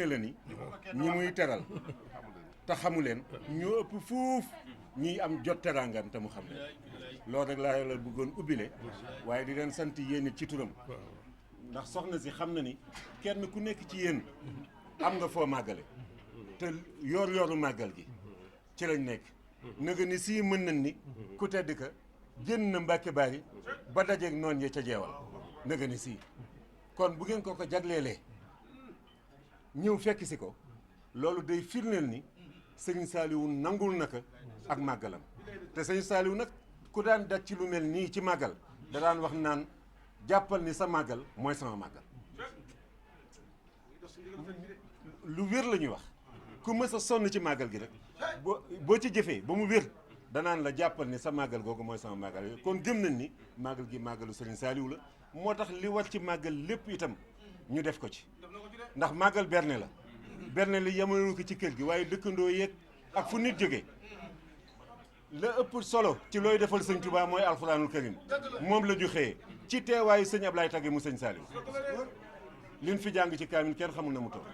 firnde la ni ñi muy teral te xamu leen ñoo ëpp fuuf ñiy am jot teraangam te mu xam leen loolu rek laa la bëggoon ubbile waaye di leen sant yéen it ci turam ndax soxna si xam na ni kenn ku nekk ci yéen am nga foo màggale te yoor-yooru màggal gi ci lañ nekk naga ni sii mën nañ ni ku tedd ka génn na Mbàkke Bari ba dajeeg noon ya ca jeewal naga ni sii kon bu ngeen ko jagleelee ñëw fekk si ko loolu day firndeel ni sëñ Saaliwu nangul na ko ak màggalam te sëñ Saaliwu nag ku daan daj ci lu mel nii ci màggal da daan wax naan jàppal ni sa màggal mooy sama màggal lu wér la ñuy wax ku mës a sonn ci màggal gi rek boo ci jëfee ba mu wér danaan la jàppal ni sa màggal googu mooy sama màggal kon gëm nañ ni màggal gi màggalu sëriñ Saaliwu la moo tax li war ci màggal lépp itam ñu def ko ci ndax màggal berne la berne li yemalu ko ci kër gi waaye dëkkandoo yeeg ak fu nit jógee la ëpp solo ci looy defal sëñ Touba mooy alxuraanul karim moom la ñu xëyee ci teewaayu sëñ Ablaye Tagge mu sëñ Saaliw liñ fi jàng ci kaamil kenn xamul na mu toll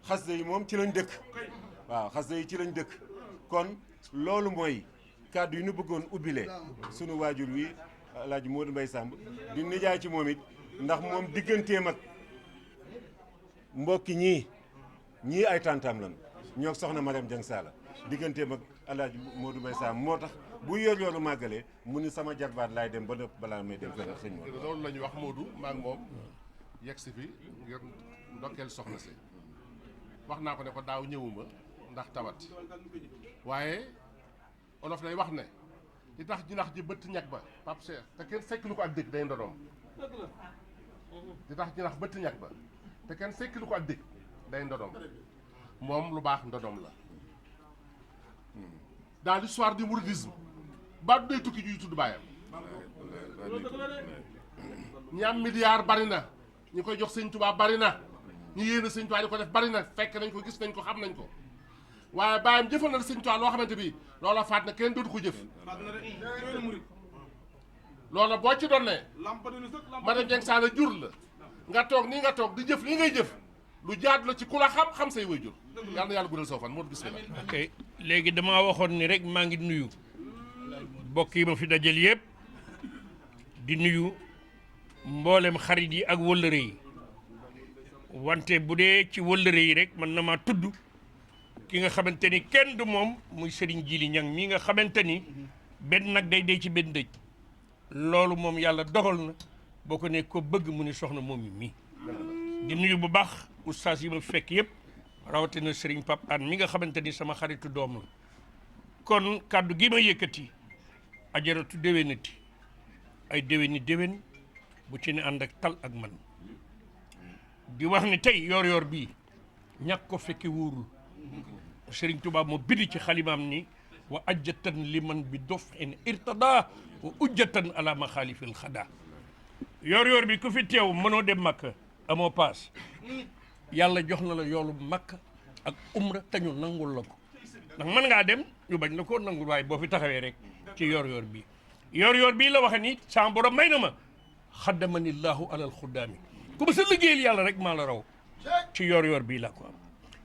xasida yi moom ci lañ dëkk waaw xasida yi ci lañ dëkk kon loolu mooy kàddu yi ñu bëggoon ubbilee sunu waajur wi Alaaji Modou Mbaye Samb di nijaay ci moom it ndax moom digganteem ak mbokki ñii ay tantam lañu ñoo soxna Mariam Dieng Sala digganteem ak Alaaji Modou Mbaye Samb moo tax bu yor-yoru màggalee mu ni sama jarbaat laay dem ba nëpp balaa may dem fenn sëñ Modou. loolu la ñu wax Modou maa ngi moom yegg si fi ngir ndokkeel soxna si wax naa ko ne ko daaw ñëwuma ndax tawat waaye olof lay wax ne li tax jinax ji bëtt ñag ba Pape Cheikh te kenn fekk lu ko ak dëkk day ndonoom li tax jinax bëtt ñag ba te kenn fekk lu ko ak dëkk day ndonoom moom lu baax ndonoom la dans l'histoire du mouridisme ba day tukki ñuy tudd baayam ñi am milliard bari na ñi koy jox sëñ Touba bari na ñu yéene sëñ Touba di ko def bari na fekk nañ ko gis nañ ko xam nañ ko waaye baayam jëfal na sëñ Touba loo xamante bi loola faat na kenn dootu ko jëf loola boo ci doon ne madame Dieng Sala jur la nga toog nii nga toog di jëf li ngay jëf lu jaadu la ci ku la xam say way jur yàlla na yàlla guddal saw fan moo bismillah. ok léegi damaa waxoon ni rek maa ngi nuyu mbokk yi ma fi dajal yëpp di nuyu mboolem xarit yi ak wëllëre yi wante bu dee ci wëllëre yi rek man na maa tudd ki nga xamante ni kenn du moom muy Serigne Jili Ñang mi nga xamante ni benn nag day dee ci benn dëj loolu moom yàlla dogal na boo ko ne ko bëgg mu ni soxna moom yi mii di nuyu bu baax oustaz yi ma fekk yëpp rawatina Serigne Pape An mi nga xamante ni sama xaritu doom la kon kàddu gi ma yëkkati ajaratu déwénati ay déwén bu ci ne ànd ak tal ak man di wax ni tey yor bii ñàkk ko fekke wóorul Serigne Touba moo bind ci xalimaam ni wa ajjatan liman bi dof in irtada wa ujjatan ala maxaalifil xada yor bi ku fi teew mënoo dem Makka amoo paas yàlla jox na la yoolu Makka ak umra te ñu nangul la ko ndax mën ngaa dem ñu bañ la ko nangul waaye boo fi taxawee rek ci yor bi yor bii la waxe ni sama borom may na ma xaddamani llahu alal xuddaami ku ma sa liggéeyal yàlla rek maa la raw ci yor bii laa ko am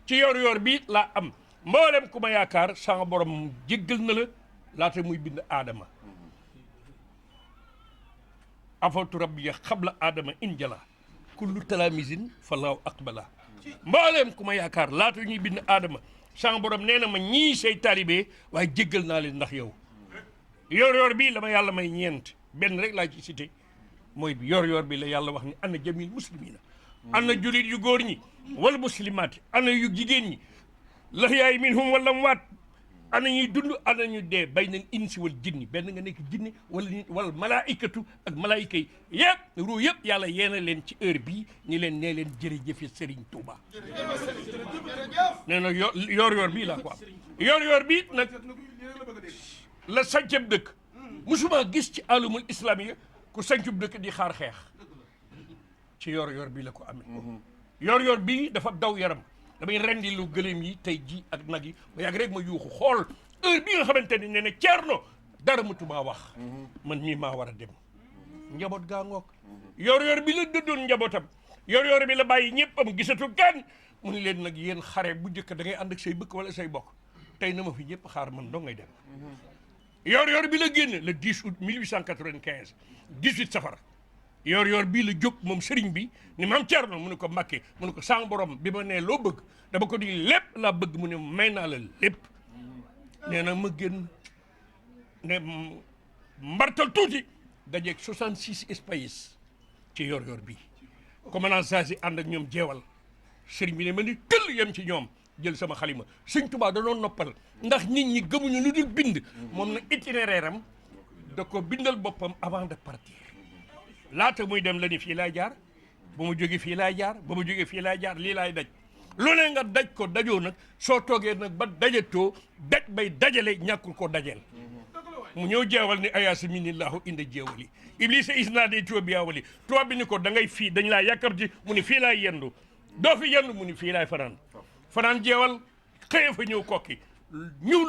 ci yor bi laa am mboolem ku ma yaakaar sama borom jéggal na la laata muy bind aadama afatu rabbiya xabla aadama injala kullu talamisin falaaw aqbala mboolem ku ma yaakaar laata ñuy bind aadama sama borom nee na ma ñii say taalibe waaye jéggal naa leen ndax yow yor bi la ma yàlla may ñeent benn rek laa ci cité mooy yor bi la yàlla wax ni ana jamil muslimina ana julit yu góor ñi wala muslimaati ana yu jigéen ñi lahyaay minhum wala mu waat ana ñuy dund ana ñu dee bay nañ insi wal jinni benn nga nekk jinni wala nit wala malaayikatu ak malaayika yi yëpp ruu yëpp yàlla yeena leen ci heure bii ñi leen nee leen jërëjëfe Serigne Touba nee na yor bii laa ko am yor bii nag la sancab dëkk musuma gis ci alumul islamiya ku sancub dëkk di xaar xeex ci yor bi la ko amee yor bii dafa daw yaram damay rendi lu gëléem yi tey ji ak nag yi ba yàgg rek ma yuuxu xool heure bi nga xamante ni ne ne ceerno dara mutumaa wax man mii maa war a dem njaboot gaa ngoog yor bi la dëddoon njabootam yor bi la bàyyi ñëpp am gisatu kenn mu ni leen nag yéen xare bu njëkk da ngay ànd ak say bëkk wala say bokk tey na ma fi ñëpp xaar man doo ngay dem yor bi la génn le 10 août 1895 18 safar yor bii la jóg moom sëriñ bi ni maam Thierno mu ne ko Mbàkke mu ne ko sang borom bi ma nee loo bëgg dama ko di lépp laa bëgg mu ne may naa la lépp nee na ma génn ne mbartal tuuti dajeeg 66 espaces ci yor bi commandant Zazi ànd ak ñoom jeewal sëriñ bi ne ma ni tëll yem ci ñoom jël sama xalima sëñ Touba da doon noppal ndax nit ñi gëmuñu lu dul bind moom nag itinéraire am da ko bindal boppam avant de partir laata muy dem la ni fii laay jaar ba mu jógee fii laay jaar ba mu jógee fii laay jaar lii laay daj lu ne nga daj ko dajoo nag soo toogee nag ba dajatoo daj bay dajale ñàkkul ko dajeel mu ñëw jeewal ni ayaasa minillahu inda jeewali iblisa isnaade tuwabiyaawali tubaab bi ni ko da ngay fii dañ laa yàkkamti mu ni fii laay yendu doo fi yendu mu ni fii laay fanaan jeewal xëye fa ñëw kokki ñëw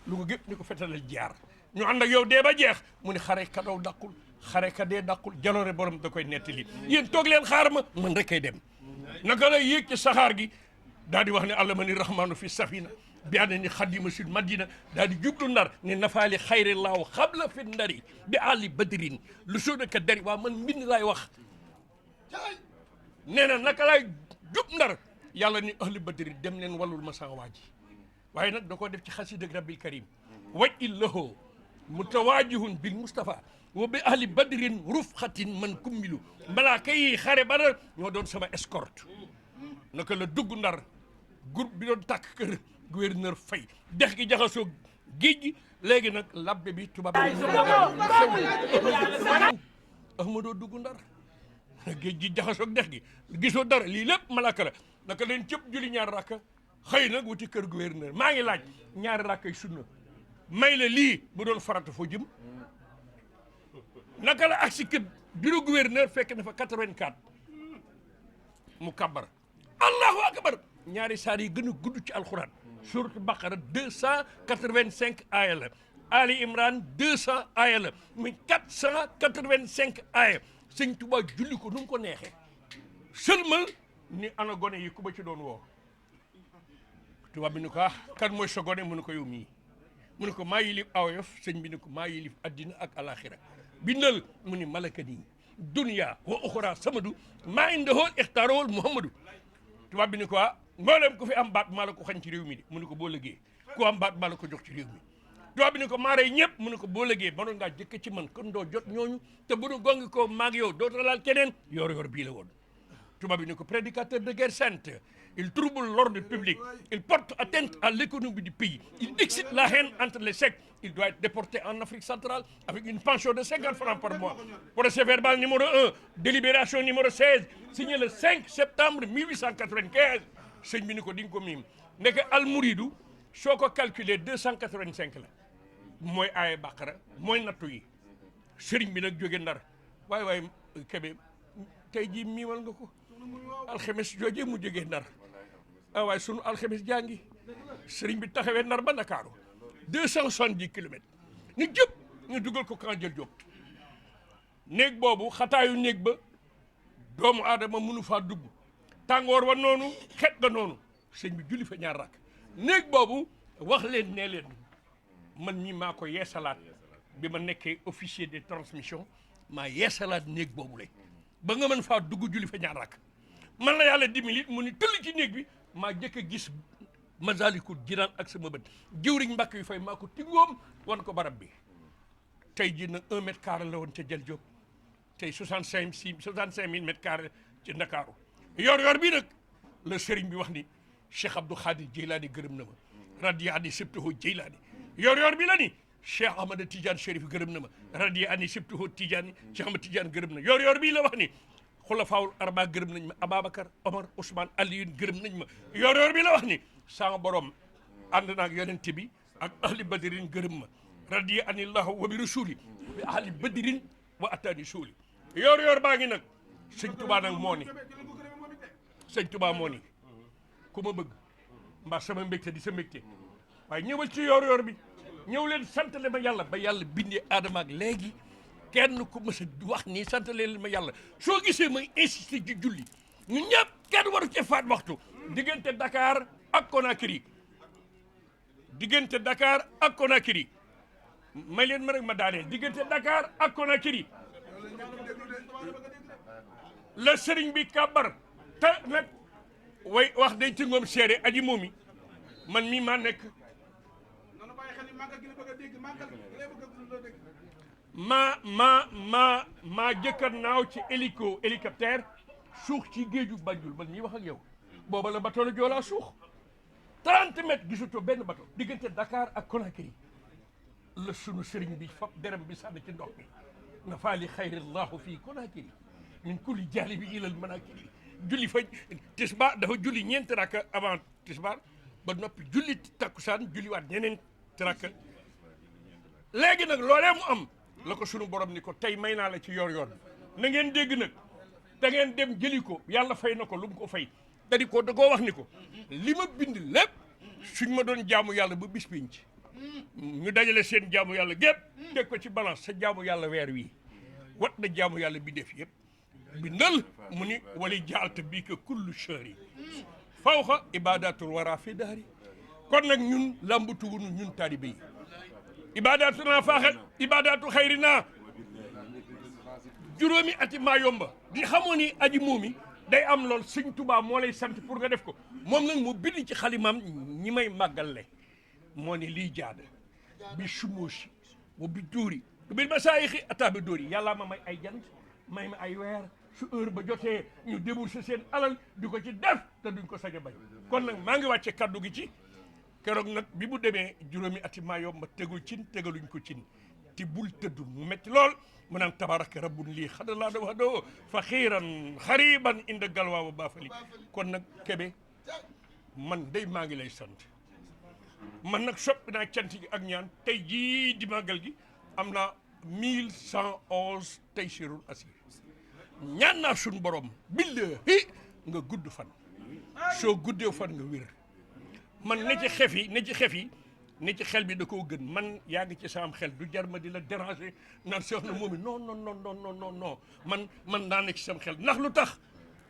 Louga gépp ni ko fetalal jaar ñu ànd ak yow dee ba jeex mu ni xare ka daw dàqul xare ka dee dàqul jaloore borom da koy nettali yéen toog leen xaar ma man rek kay dem naka lay yéeg ci saxaar gi daal di wax ne allama ni rahmanu fi safina bi ànd ni xadima sul madina daal di jublu ndar ne nafaali xayri laaw xabla fi ndari bi àlli badrin lu soodaka dari waaw man mbind laay wax nee na naka laay jub ndar yàlla ni ahli badri dem leen wallul ma sama waa ji waaye nag da koo def ci xasida rabbil karim waj illahu mutawaajihun bil mustafa wa bi ahli badrin rufxatin man kummilu malaaka yi xare ba ñoo doon sama escorte naka la dugg ndar groupe bi doon tàkk kër gouverneur Faye dex gi jaxasoo géej gi léegi nag labbe bi tubaab ahmadoo dugg ndar géej gi jaxasoo dex gi gisoo dara lii lépp malaaka la naka leen cëpp julli ñaari rakka xëy nag wuti kër gouverneur maa ngi laaj ñaari rakkay sunna may la lii bu doon farata foo jëm naka la agsi kër bureau gouverneur fekk na fa 84 mu kabbar allahu akbar ñaari saar yi gën a gudd ci alxuraan suratu baqara 285 aaya la ali imran 200 aaya la muy 485 aaya sëñ Tuubaa julli ko nu mu ko neexee sëlmal ni ana gone yi ku ba ci doon woo tubaab bi ni ko kan mooy sa gone mu ne ko yow mii mu ne ko maa yilif awoyof sëñ bi ni ko maa yilif addina ak alaxira bindal mu ni malaka nii dunya wa uxra samadu maa indahool ixtaarool muhammadu tubaab bi ni ko mboolem ku fi am baat maa la ko xañ ci réew mi de mu ne ko boo lëgee ku am baat maa la ko jox ci réew mi tubaab bi ni ko maarey ñëpp mu ne ko boo lëgee mënoon ngaa jëkk ci man kon doo jot ñooñu te bu nu gongi ko maag yow doota laal keneen yor bii la woon tubaab bi ni ko prédicateur de guerre sainte il trouble l'ordre public il porte atteinte à l'économie du pays il excite la haine entre les sectes il doit être déporté en Afrique centrale avec une pension de 50 francs par mois procès verbal numéro 1 délibération numéro 16 signé le 5 septembre 1895 sëñ bi ni ko di nga ko miim nekk almouridu soo ko calculé 285 la mooy aaye bàqara mooy nattu yi sëriñ bi nag jóge ndar waaye Kebe tey jii miimal nga ko alxemes joojee mu jógee ndar waaye sunu alxemes jàngi sëriñ bi taxawee ndar ba Ndakaaru 270 kilomètres ñu jëpp ñu dugal ko kan jël jóg néeg boobu xataayu néeg ba doomu aadama mënu faa dugg tàngoor wa noonu xet ga noonu sëñ bi julli fa ñaar rakk néeg boobu wax leen nee leen man mii maa ko yeesalaat bi ma nekkee officier de transmission maa yeesalaat néeg boobu lay ba nga mën faa dugg julli fa ñaar rakk man la yàlla dimbali mu ni tëll ci néeg bi maa jëkk a gis Masaalikul Jinaan ak sama bët jëwriñ mbàkk yu fay maa ko tingoom wan ko barab bi tey jii nag 1 mètre carré la woon ca Jël Jóob tey 65 000 mètres carrés ci Ndakaaru yor bii nag la sëriñ bi wax ni Cheikh Abdou Khadir Jeylaani gërëm na ma radiya ani sibtuhu Jeylaani yor bi la ni Cheikh Ahmada Tidiane Chérif gërëm na ma radiya ani sibtuhu Tidiane Cheikh Ahmada Tidiane gërëm na yor bii la wax ni xulafaawul arba gërëm nañ ma Ababacar Omar Ousmane Aliyun gërëm nañ ma yor bi la wax ni sama borom ànd naag yonent bi ak ahli badrin gërëm ma radiya anillahu wa bi rasuli bi ahli badrin wa atani suuli yor baa ngi nag sëñ Touba nag moo ni sëñ Touba moo ni ku ma bëgg mbaa sama mbégte di sa mbégte waaye ñëwal ci yor bi ñëw leen santale ma yàlla ba yàlla bindee aadama ak léegi kenn ku mës a wax nii santale leen ma yàlla soo gisee may insister ci julli ñun ñëpp kenn waru ci faat waxtu diggante Dakar ak Conakry diggante Dakar ak Conakry may leen ma rek ma daaneel diggante Dakar ak Conakry la sëriñ bi kàbbar te nag way wax day tingoom seere aji moomi man mii maa nekk maa jëkkat naaw ci hélicoptère suux ci géeju Banjul man mii wax ak yow booba la bateau la Joola suux 30 mètres gisutoo benn bateau diggante Dakar ak Conakry la sunu sëriñ bi fab derem bi sànni ci ndox mi na faali xayrillahu fii Conakry min kulli jaalibi ilal manakiri julli fa tisbaar dafa julli ñeenti rakka avant tisbaar ba noppi julli takkusaan julli waat ñeneen rakka léegi nag loolee mu am la ko sunu borom ni ko tey may naa la ci yor yoon na ngeen dégg nag da ngeen dem jëli ko yàlla fay na ko lu mu ko fay da koo wax ni ko li ma bind lépp suñ ma doon jaamu yàlla ba bis pinc ñu dajale seen jaamu yàlla gépp teg ko ci balance sa jaamu yàlla weer wii wat na jaamu yàlla bi def yëpp bindal mu ni wali jaalta bii ka kullu shahri fawxa ibadatul wara fi daari kon nag ñun làmbatuwunu ñun taalibe yi ibadatu naa faaxet ibadatu xayri naa juróomi ati maa yomba di xamoo ni aji moomi day am lool sëñ Touba moo lay sant pour nga def ko moom nag mu bind ci xalimaam ñi may màggale moo ni lii jaada bi sumoosi wa bi dóori du bil ma saayixi ataa bi dóori yàllaa ma may ay jant may ma ay weer su heure ba jotee ñu débourser seen alal di ko ci def te duñ ko sañ a bañ kon nag maa ngi wàcce kaddu gi ci keroog nag bi mu demee juróomi ati maa yomba tegul cin tegaluñ ko cin ti bul tëdd mu metti lool mu naan tabaraka rabbun lii xadalaa da wax doo fa xiiran xariban inda galwaa wa baafali kon nag Kebe man day maa ngi lay sant man nag soppi naa cant gi ak ñaan tey jii di màggal gi am na 1111 tey sirul asir ñaan naa suñ borom billahi nga gudd fan soo guddee fan nga wér man ne ci xef yi ne ci xel bi da koo gën man yaa ngi ci saam xel du jar ma di la déranger naan Soxna moom it non man naa ne ci sam xel ndax lu tax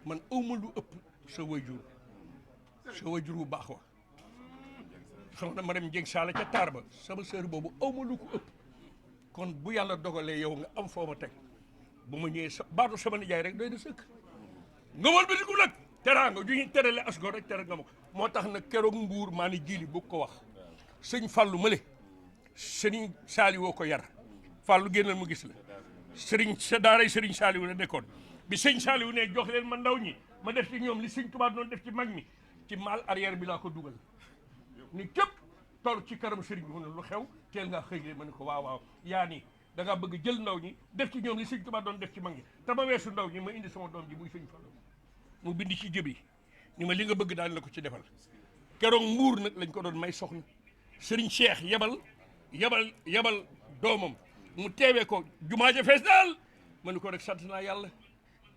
man awma lu ëpp sa wajur wu baax wa Soxna ma dem Jeng Saala ca taar ba sama sœur boobu awma lu ko ëpp kon bu yàlla dogalee yow nga am foo ma teg bu ma ñëwee sa baatu sama nijaay rek doy na sëkk nga wal batiku nag teraanga ju ñu terale asgor rek tere nga ma moo tax nag keroog mbuur maa ni jili bu ko wax sëñ Fallou Male sëriñ Saali woo ko yar Fallou génnal mu gis la sëriñ sa daaray sëriñ Saali wu la nekkoon bi sëñ Saali wu ne jox leen ma ndaw ñi ma def ci ñoom li sëñ Tuubaa doon def ci mag mi ci mal arrière bi laa ko dugal ni képp toll ci karam sëriñ bi mu ne lu xew teel ngaa xëy ma ne ko waaw yaa ni da ngaa bëgg jël ndaw ñi def ci ñoom li sëñ Tuubaa doon def ci mag ñi te ma weesu ndaw ñi ma indi sama doom ji muy sëñ Fallou mu bind ci jëbi ni ma li nga bëgg daan la ko ci defal keroog mbuur nag lañ ko doon may soxna sëriñ Cheikh yabal doomam mu teewee ko jumaa ja fees daal ma ne ko rek sant naa yàlla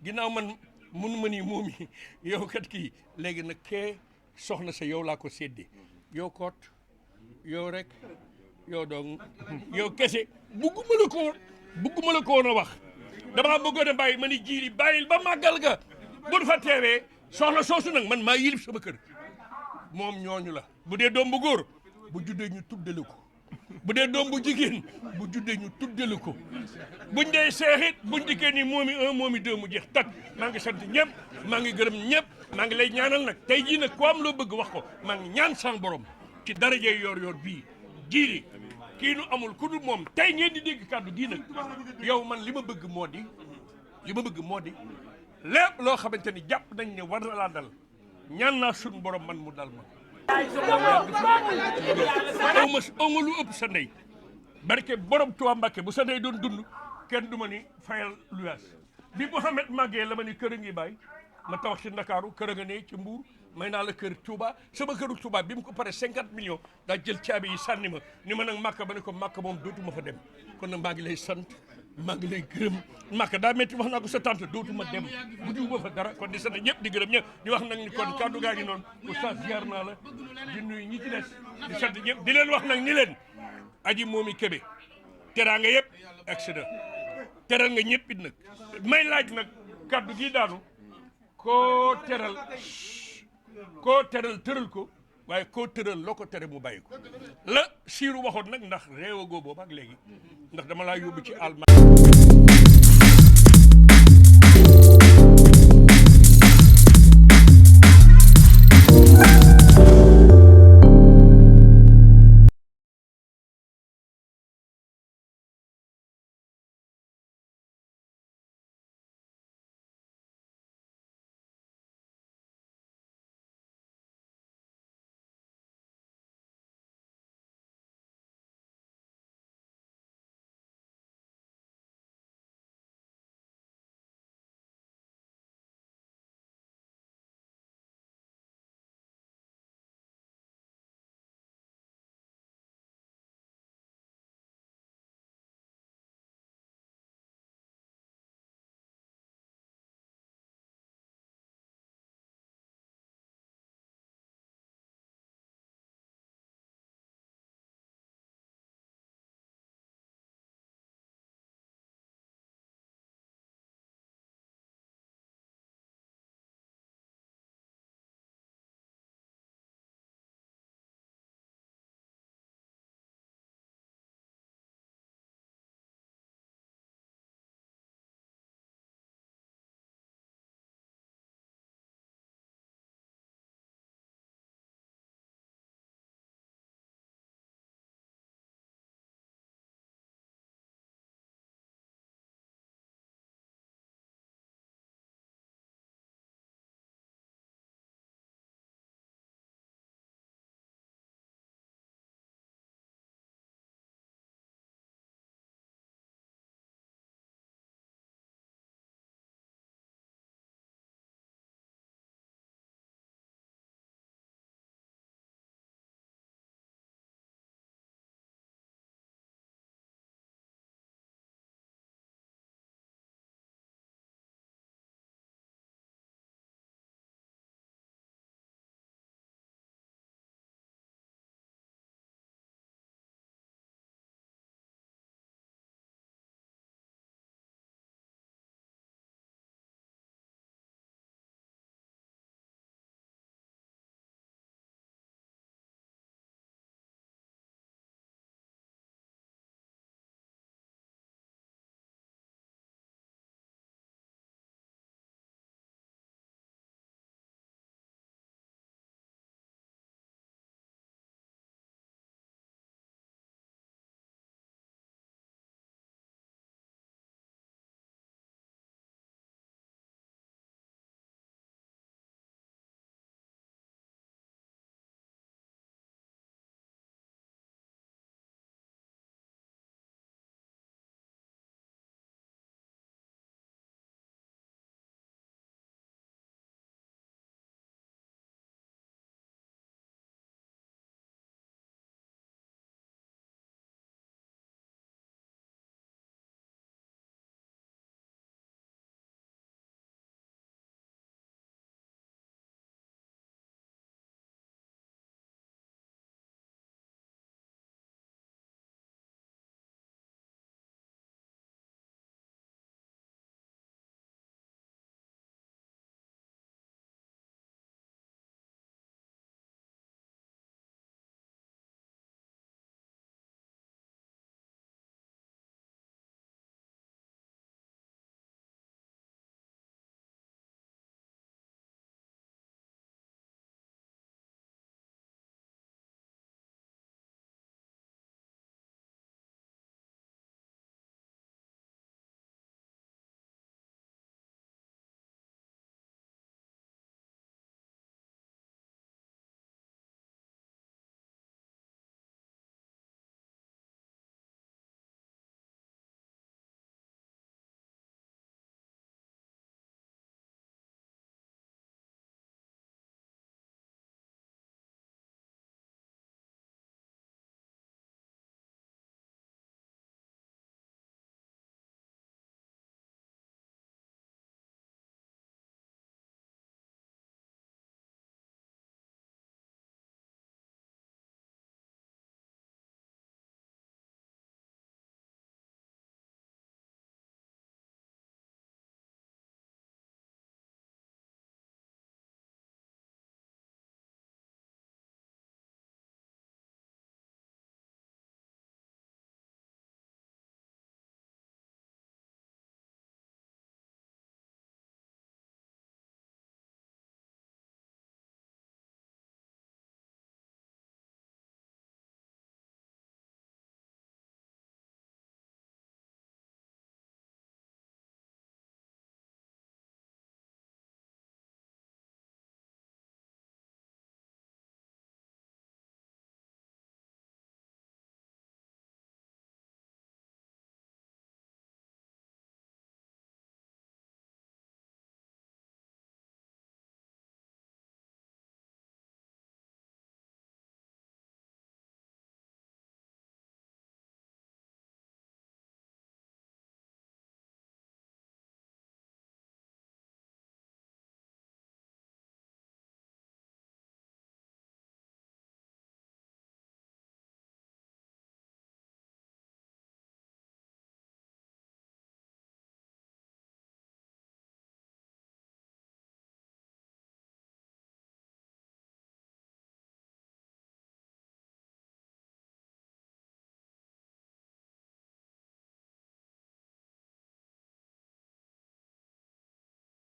ginnaaw man mënu ma nii moom yi yow kat kii léegi nag kee soxna sa yow laa ko séddee yow koot yow rek yow dong yow kese bugguma la ko woon a wax damaa bëggoon a bàyyi ma ni jiiri bàyyil ba màggal ga bu fa teewee soxna soosu nag man maa yilif sama kër moom ñooñu la bu dee doom bu góor bu juddee ñu tuddale ko bu dee doom bu jigéen bu juddee ñu tuddale ko buñ dee seexit buñ dikkee ni moomi 1 moomi 2 mu jeex tak maa ngi sant ñëpp maa ngi gërëm ñëpp maa ngi lay ñaanal nag tey jii nag ku am loo bëgg wax ko maa ngi ñaan sang borom ci darajey yor bii jiiri kii nu amul ku dul moom tey ngeen di dégg kàddu gii nag yow man li ma bëgg moo di lépp loo xamante ni jàpp nañ ne war na laa dal ñaan naa suñu borom man mu dal ma aw ma lu ëpp sa ndey barke borom Tuubaa Mbàkke bu sa ndey doon dund kenn du ma ni fayal luyaas bi Mouhamed màggee la ma ni kër a ngi bàyyi ma tawax ci Ndakaaru kër a nga ne ci Mbuur may naa la kër Touba sama këru Touba bi mu ko pare 50 millions daa jël caabi yi sànni ma ni ma nag Màkka ba ne ko Màkka moom dootuma fa dem kon nag maa ngi lay sant maa ngi lay gërëm Màkka daa métti wax naa ko sa tante dootuma dem bu jiw ba fa dara kon di sant ñëpp di gërëm ñëpp di wax nag ni kon kàddu gaa ngi noonu oustaz ziar naa la di nuyu ñi ci des di sant ñëpp di leen wax nag ni leen aji moomi Kebe teraanga yëpp accident teral nga ñëpp it nag may laaj nag kàddu gi daanu koo teral koo tëral ko waaye koo tëral loo ko tere mu bàyyi ko la siiru waxoon nag ndax réew a góoboo ak léegi ndax dama laa yóbbu ci alma